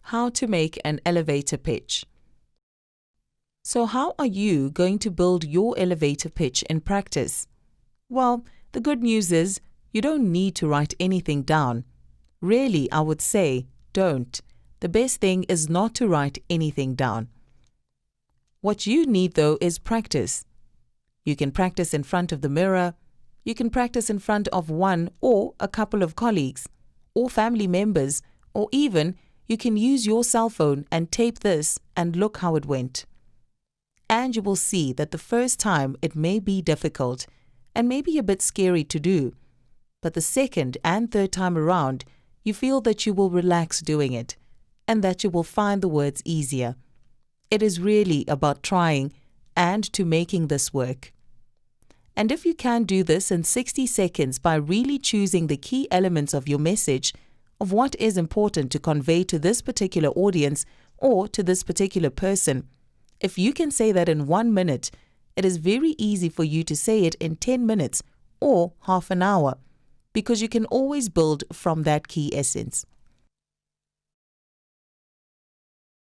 How to make an elevator pitch. So how are you going to build your elevator pitch in practice? Well, the good news is you don't need to write anything down. Really, I would say, don't. The best thing is not to write anything down. What you need, though, is practice. You can practice in front of the mirror. You can practice in front of one or a couple of colleagues or family members, or even you can use your cell phone and tape this and look how it went. And you will see that the first time it may be difficult and maybe a bit scary to do, but the second and third time around, you feel that you will relax doing it and that you will find the words easier. It is really about trying and to making this work. And if you can do this in 60 seconds by really choosing the key elements of your message, of what is important to convey to this particular audience or to this particular person, if you can say that in 1 minute, it is very easy for you to say it in 10 minutes or half an hour, because you can always build from that key essence.